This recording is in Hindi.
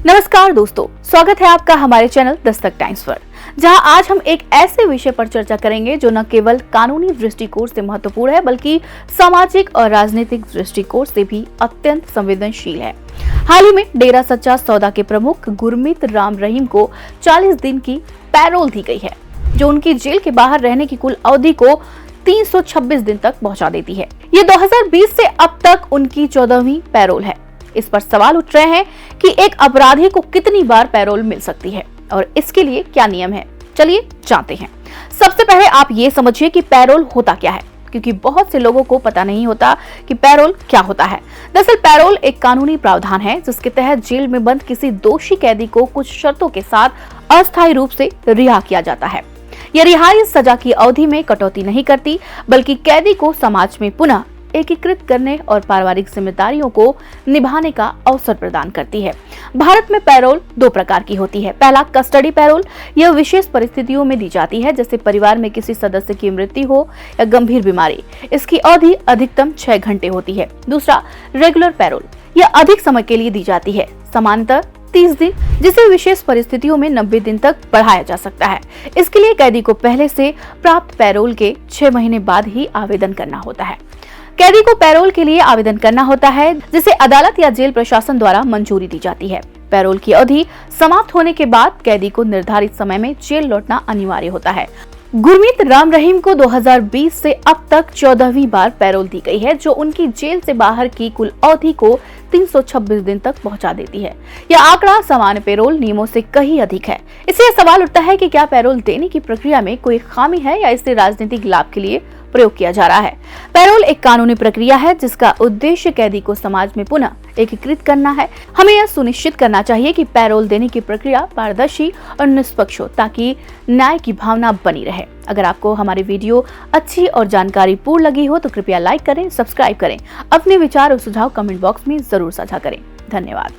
नमस्कार दोस्तों, स्वागत है आपका हमारे चैनल दस्तक टाइम्स पर, जहां आज हम एक ऐसे विषय पर चर्चा करेंगे जो न केवल कानूनी दृष्टिकोण से महत्वपूर्ण है बल्कि सामाजिक और राजनीतिक दृष्टिकोण से भी अत्यंत संवेदनशील है। हाल ही में डेरा सच्चा सौदा के प्रमुख गुरमीत राम रहीम को 40 दिन की पैरोल दी गई है, जो उनकी जेल के बाहर रहने की कुल अवधि को 326 दिन तक पहुंचा देती है। ये 2020 से अब तक उनकी 14वीं पैरोल है। इस पर सवाल उठ रहे हैं कि एक अपराधी को कितनी बार पैरोल मिल सकती है और इसके लिए क्या नियम है। चलिए जानते हैं। सबसे पहले आप ये समझिए कि पैरोल होता क्या है, क्योंकि बहुत से लोगों को पता नहीं होता कि पैरोल क्या होता है। दरअसल पैरोल एक कानूनी प्रावधान है जिसके तहत जेल में बंद किसी दोषी कैदी को कुछ शर्तों के साथ अस्थायी रूप से रिहा किया जाता है। यह रिहाई सजा की अवधि में कटौती नहीं करती, बल्कि कैदी को समाज में पुनः एकीकृत करने और पारिवारिक जिम्मेदारियों को निभाने का अवसर प्रदान करती है। भारत में पैरोल दो प्रकार की होती है। पहला कस्टडी पैरोल, यह विशेष परिस्थितियों में दी जाती है, जैसे परिवार में किसी सदस्य की मृत्यु हो या गंभीर बीमारी। इसकी अवधि अधिकतम 6 घंटे होती है। दूसरा रेगुलर पैरोल, यह अधिक समय के लिए दी जाती है, सामान्यतः 30 दिन, जिसे विशेष परिस्थितियों में 90 दिन तक बढ़ाया जा सकता है। इसके लिए कैदी को पहले से प्राप्त पैरोल के 6 महीने बाद ही आवेदन करना होता है। कैदी को पैरोल के लिए आवेदन करना होता है, जिसे अदालत या जेल प्रशासन द्वारा मंजूरी दी जाती है। पैरोल की अवधि समाप्त होने के बाद कैदी को निर्धारित समय में जेल लौटना अनिवार्य होता है। गुरमीत राम रहीम को 2020 से अब तक 14वीं बार पैरोल दी गई है, जो उनकी जेल से बाहर की कुल अवधि को 326 दिन तक पहुंचा देती है। यह आंकड़ा सामान्य पैरोल नियमों से कहीं अधिक है। इससे सवाल उठता है कि क्या पैरोल देने की प्रक्रिया में कोई खामी है या इसे राजनीतिक लाभ के लिए प्रयोग किया जा रहा है। पैरोल एक कानूनी प्रक्रिया है जिसका उद्देश्य कैदी को समाज में पुनः एकीकृत करना है। हमें यह सुनिश्चित करना चाहिए कि पैरोल देने की प्रक्रिया पारदर्शी और निष्पक्ष हो, ताकि न्याय की भावना बनी रहे। अगर आपको हमारी वीडियो अच्छी और जानकारी पूर्ण लगी हो तो कृपया लाइक करें, सब्सक्राइब करें। अपने विचार और सुझाव कमेंट बॉक्स में जरूर साझा करें। धन्यवाद।